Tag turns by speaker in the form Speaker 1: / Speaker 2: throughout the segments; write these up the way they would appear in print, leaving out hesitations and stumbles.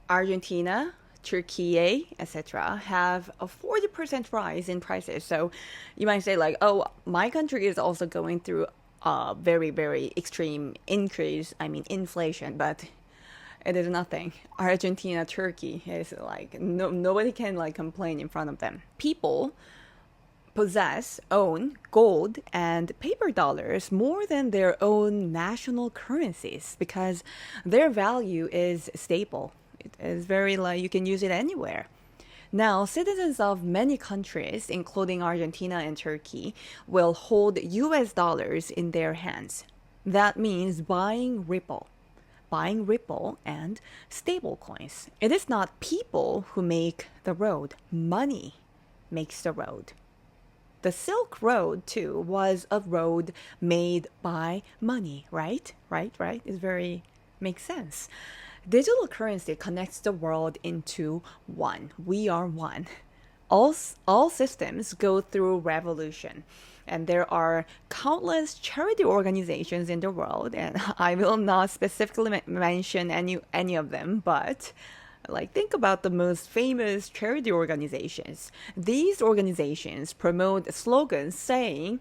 Speaker 1: Argentina, Turkey, etc., have a 40% rise in prices. So you might say, like, oh, my country is also going through a very, very extreme increase, I mean, inflation, but it is nothing. Argentina, Turkey is like, nobody can like complain in front of them. People own gold and paper dollars more than their own national currencies because their value is stable. It is very like you can use it anywhere. Now, citizens of many countries, including Argentina and Turkey, will hold US dollars in their hands. That means buying Ripple and stable coins. It is not people who make the road, money makes the road. The Silk Road, too, was a road made by money, right? Right? It very makes sense. Digital currency connects the world into one. We are one. All systems go through revolution. And there are countless charity organizations in the world, and I will not specifically mention any of them, but like, think about the most famous charity organizations. These organizations promote slogans saying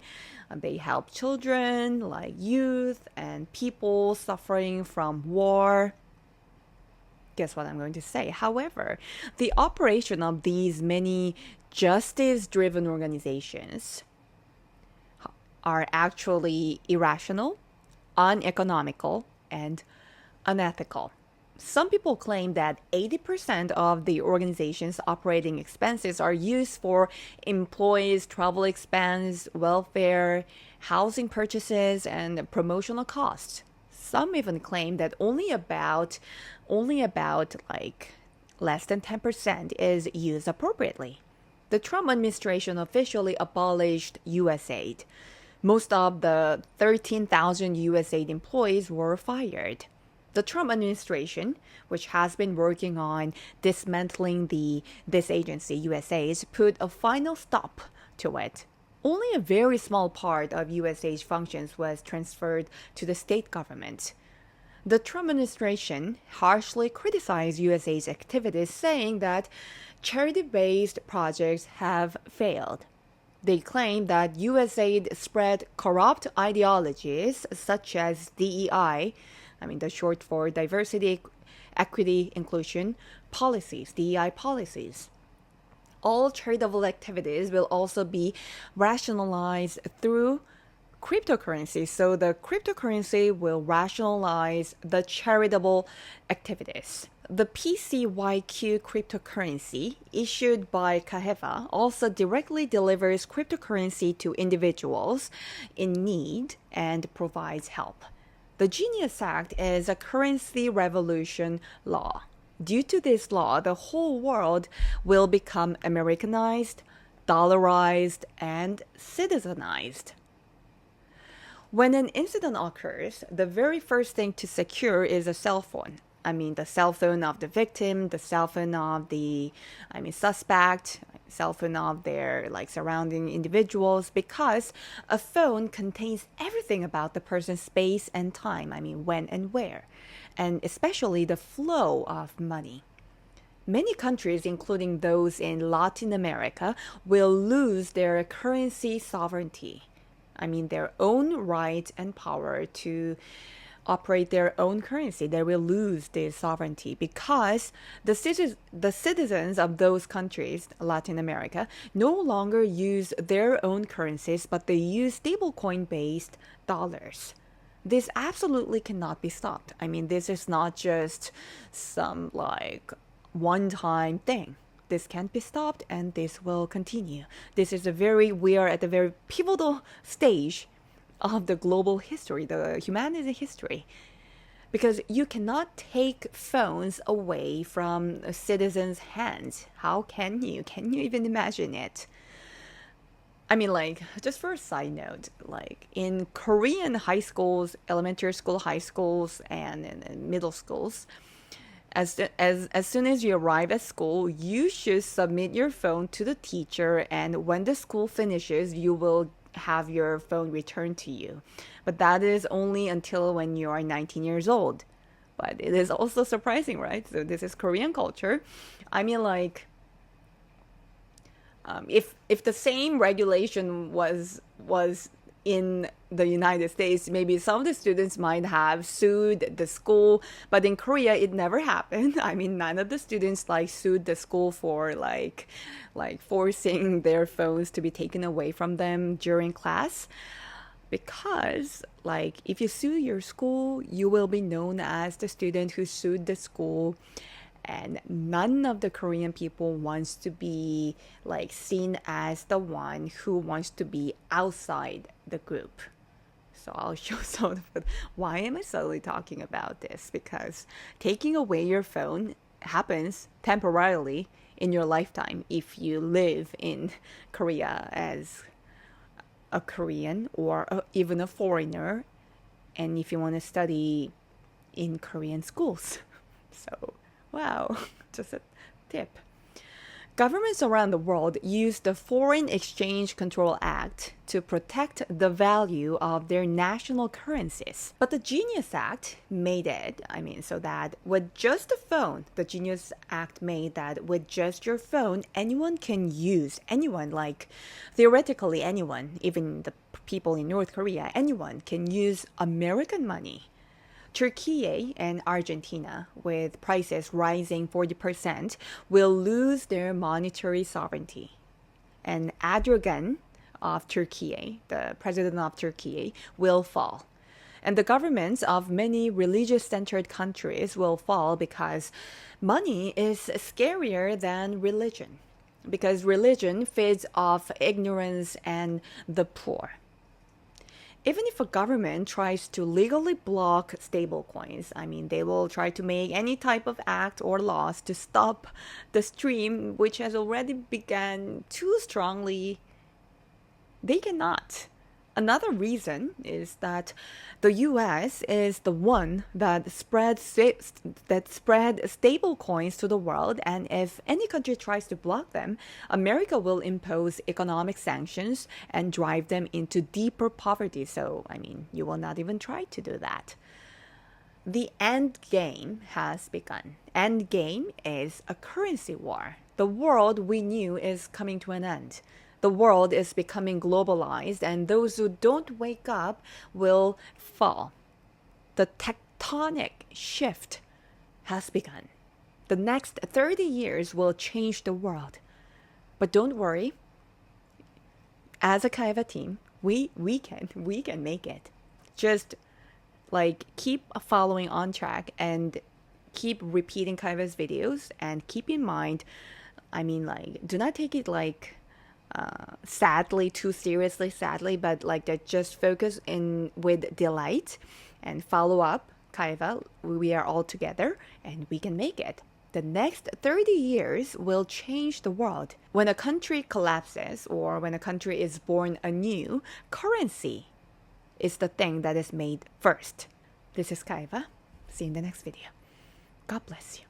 Speaker 1: they help children, like youth, and people suffering from war. Guess what I'm going to say? However, the operation of these many justice-driven organizations are actually irrational, uneconomical, and unethical. Some people claim that 80% of the organization's operating expenses are used for employees' travel expense, welfare, housing purchases, and promotional costs. Some even claim that only about like less than 10% is used appropriately. The Trump administration officially abolished Usaid. Most of the 13,000 Usaid employees were fired. The Trump administration, which has been working on dismantling this agency, Usaid, put a final stop to it. Only a very small part of Usaid's functions was transferred to the state government. The Trump administration harshly criticized Usaid's activities, saying that charity-based projects have failed. They claim that Usaid spread corrupt ideologies such as DEI, the short for diversity, equity, inclusion policies, DEI policies. All charitable activities will also be rationalized through cryptocurrency. So the cryptocurrency will rationalize the charitable activities. The PCYQ cryptocurrency issued by Kaheva also directly delivers cryptocurrency to individuals in need and provides help. The Genius Act is a currency revolution law. Due to this law, the whole world will become Americanized, dollarized, and citizenized. When an incident occurs, the very first thing to secure is a cell phone. The cell phone of the victim, the cell phone of the, suspect, cell phone of their surrounding individuals, because a phone contains everything about the person's space and time, when and where, and especially the flow of money. Many countries, including those in Latin America, will lose their currency sovereignty. Their own right and power to operate their own currency. They will lose their sovereignty because the citizens of those countries, Latin America, no longer use their own currencies, but they use stablecoin-based dollars. This absolutely cannot be stopped. This is not just some one-time thing. This can't be stopped, and this will continue. We are at a very pivotal stage of the global history, the humanity history. Because you cannot take phones away from a citizen's hands. How can you? Can you even imagine it? Just for a side note, in Korean high schools, elementary school, high schools, and in middle schools, as soon as you arrive at school, you should submit your phone to the teacher, and when the school finishes, you will have your phone returned to you. But that is only until when you are 19 years old. But it is also surprising, right? So this is Korean culture. I mean, like, if the same regulation was in the United States, maybe some of the students might have sued the school, but in Korea it never happened. I mean, none of the students like sued the school for like forcing their phones to be taken away from them during class, because like if you sue your school, you will be known as the student who sued the school, and none of the Korean people wants to be like seen as the one who wants to be outside the group. So I'll show some of why am I suddenly talking about this? Because taking away your phone happens temporarily in your lifetime if you live in Korea as a Korean or even a foreigner, and if you want to study in Korean schools. So wow, just a tip. Governments around the world use the Foreign Exchange Control Act to protect the value of their national currencies. But the Genius Act made it, so that with just a phone, the Genius Act made that with just your phone, anyone can use, like theoretically anyone, even the people in North Korea, anyone can use American money. Turkey and Argentina, with prices rising 40%, will lose their monetary sovereignty. And Erdogan of Turkey, the president of Turkey, will fall. And the governments of many religious-centered countries will fall because money is scarier than religion. Because religion feeds off ignorance and the poor. Even if a government tries to legally block stablecoins, they will try to make any type of act or laws to stop the stream, which has already begun too strongly. They cannot. Another reason is that the U.S. is the one that spread stable coins to the world, and if any country tries to block them, America will impose economic sanctions and drive them into deeper poverty. So, you will not even try to do that. The end game has begun. End game is a currency war. The world we knew is coming to an end. The world is becoming globalized, and those who don't wake up will fall. The tectonic shift has begun. The next 30 years will change the world. But don't worry. As a Kaheva team, we can make it. Just keep following on track and keep repeating Kaheva's videos, and keep in mind, do not take it too seriously, but that just focus in with delight and follow up Kaheva. We are all together and we can make it. The next 30 years will change the world. When a country collapses or when a country is born anew, currency is the thing that is made first. This is Kaheva. See you in the next video. God bless you.